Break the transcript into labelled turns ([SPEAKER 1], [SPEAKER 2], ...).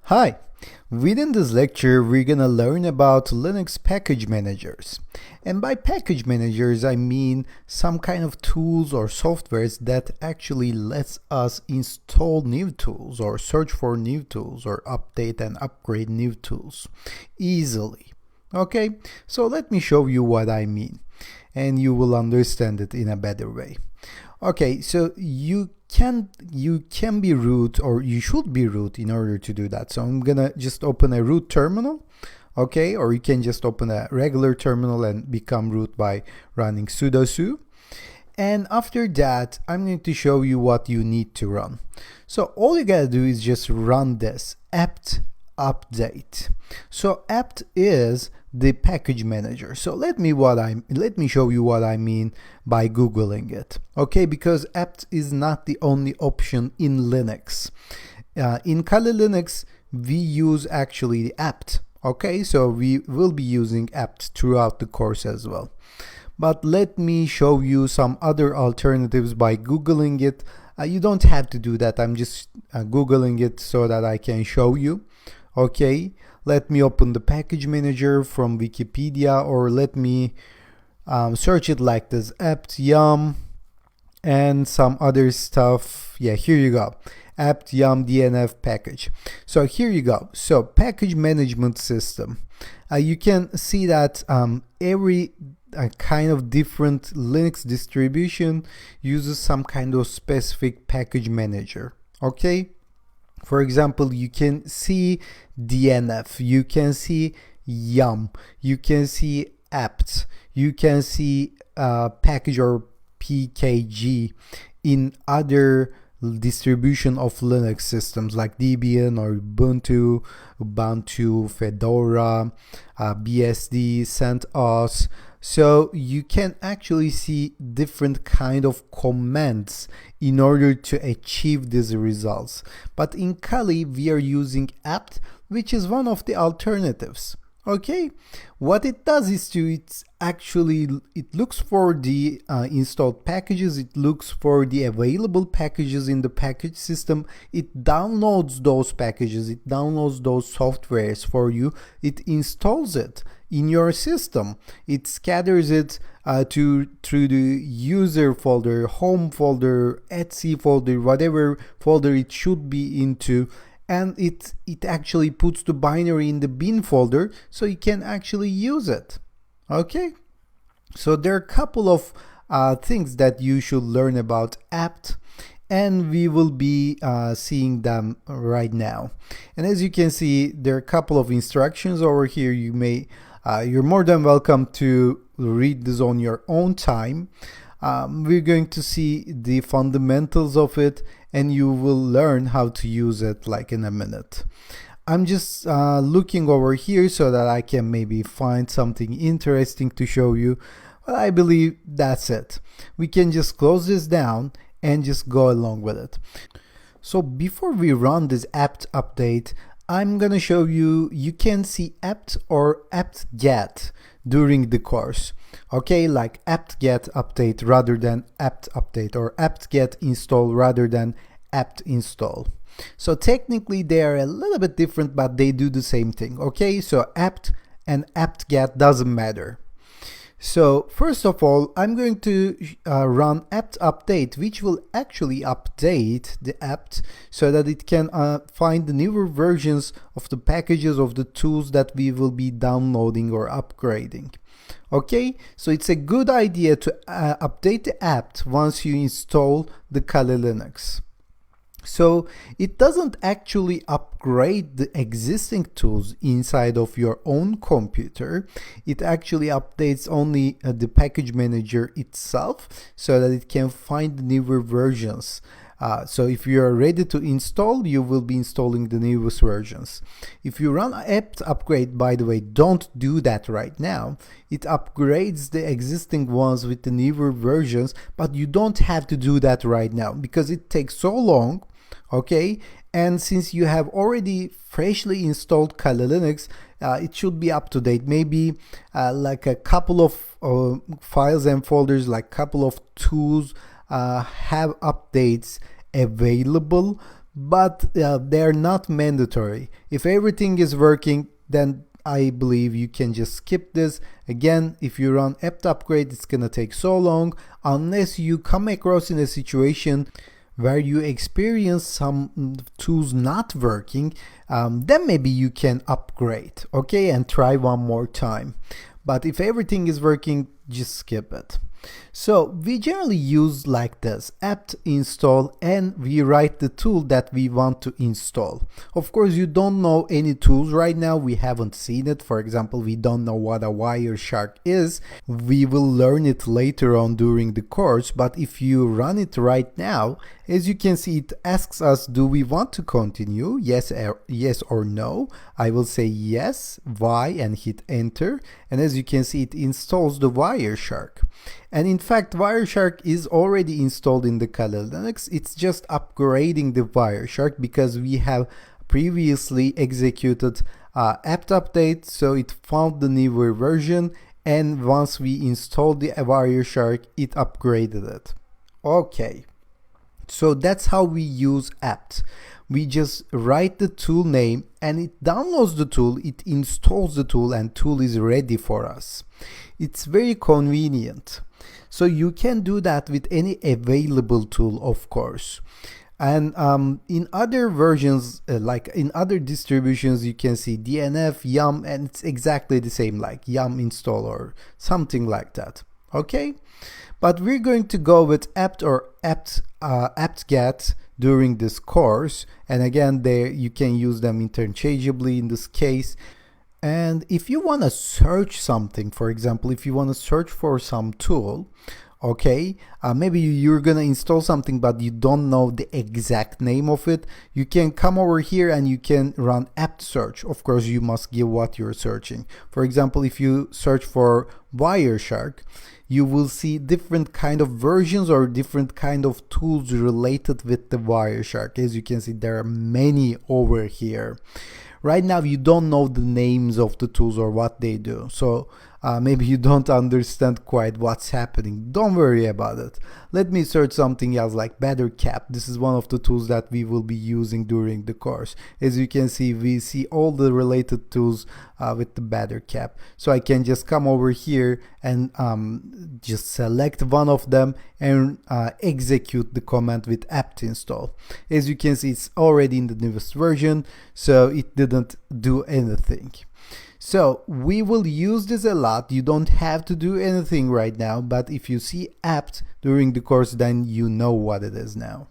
[SPEAKER 1] Hi! Within this lecture, we're gonna learn about Linux package managers. And by package managers, I mean some kind of tools or softwares that actually lets us install new tools or search for new tools or update and upgrade new tools easily. Okay, so let me show you what I mean and you will understand it in a better way. Okay, so you can be root, or you should be root in order to do that. So I'm gonna just open a root terminal, okay, or you can just open a regular terminal and become root by running sudo su. And after that, I'm going to show you what you need to run. So all you gotta do is just run this apt update. So apt is the package manager. So let me show you what I mean by googling it. Okay, because apt is not the only option in Linux. In Kali Linux, we use actually the apt. Okay, so we will be using apt throughout the course as well. But let me show you some other alternatives by googling it. You don't have to do that. I'm just googling it so that I can show you. Okay, let me open the package manager from Wikipedia, or let me search it like this: apt yum and some other stuff. Yeah, here you go, apt yum DNF package. So here you go. So package management system. You can see that every kind of different Linux distribution uses some kind of specific package manager. Okay, for example, you can see DNF, you can see yum, you can see apt, you can see package or pkg in other distribution of Linux systems like Debian or Ubuntu, Fedora, BSD, CentOS. So you can actually see different kind of commands in order to achieve these results. But in Kali, we are using apt, which is one of the alternatives. Okay, what it does is it looks for the installed packages, it looks for the available packages in the package system, it downloads those packages, it downloads those softwares for you, it installs it in your system, it scatters it through the user folder, home folder, etc folder, whatever folder it should be into, and it actually puts the binary in the bin folder so you can actually use it. Okay, so there are a couple of things that you should learn about apt, and we will be seeing them right now. And as you can see, there are a couple of instructions over here. You're more than welcome to read this on your own time. We're going to see the fundamentals of it, and you will learn how to use it like in a minute. I'm just looking over here so that I can maybe find something interesting to show you. Well, I believe that's it. We can just close this down and just go along with it. So before we run this apt update, I'm gonna show you can see apt or apt-get during the course. Okay, like apt-get update rather than apt update, or apt-get install rather than apt install. So technically they are a little bit different, but they do the same thing. Okay, so apt and apt-get doesn't matter. So first of all, I'm going to run apt update, which will actually update the apt so that it can find the newer versions of the packages of the tools that we will be downloading or upgrading. Okay, so it's a good idea to update the apt once you install the Kali Linux. So it doesn't actually upgrade the existing tools inside of your own computer. It actually updates only the package manager itself so that it can find newer versions. So if you are ready to install, you will be installing the newest versions. If you run apt upgrade, by the way, don't do that right now. It upgrades the existing ones with the newer versions, but you don't have to do that right now because it takes so long. Okay, and since you have already freshly installed Kali Linux, it should be up to date. Maybe like a couple of files and folders, like couple of tools have updates available, but they're not mandatory. If everything is working, then I believe you can just skip this. Again, if you run apt upgrade, it's gonna take so long unless you come across in a situation where you experience some tools not working, then maybe you can upgrade, okay, and try one more time. But if everything is working, just skip it. So we generally use like this: apt install, and we write the tool that we want to install. Of course, you don't know any tools right now. We haven't seen it. For example, we don't know what a Wireshark is. We will learn it later on during the course, but if you run it right now, as you can see, it asks us, do we want to continue? Yes or no. I will say yes, Y, and hit enter. And as you can see, it installs the Wireshark. And in fact, Wireshark is already installed in the Kali Linux. It's just upgrading the Wireshark because we have previously executed apt update, so it found the newer version, and once we installed the Wireshark, it upgraded it. Okay, so that's how we use apt. We just write the tool name and it downloads the tool, it installs the tool, and tool is ready for us. It's very convenient. So you can do that with any available tool, of course. And in other versions, like in other distributions, you can see DNF, yum, and it's exactly the same, like yum install or something like that. Okay, but we're going to go with apt or apt-get during this course, and again, there you can use them interchangeably in this case. And if you want to search something, for example, if you want to search for some tool, okay, maybe you're gonna install something but you don't know the exact name of it, you can come over here and you can run apt search. Of course, you must give what you're searching. For example, if you search for Wireshark, you will see different kind of versions or different kind of tools related with the Wireshark. As you can see, there are many over here. Right now, you don't know the names of the tools or what they do. So maybe you don't understand quite what's happening. Don't worry about it. Let me search something else like BetterCap. This is one of the tools that we will be using during the course. As you can see, we see all the related tools with the BetterCap. So I can just come over here and just select one of them and execute the command with apt install. As you can see, it's already in the newest version, so it didn't do anything. So we will use this a lot. You don't have to do anything right now, but if you see apt during the course, then you know what it is now.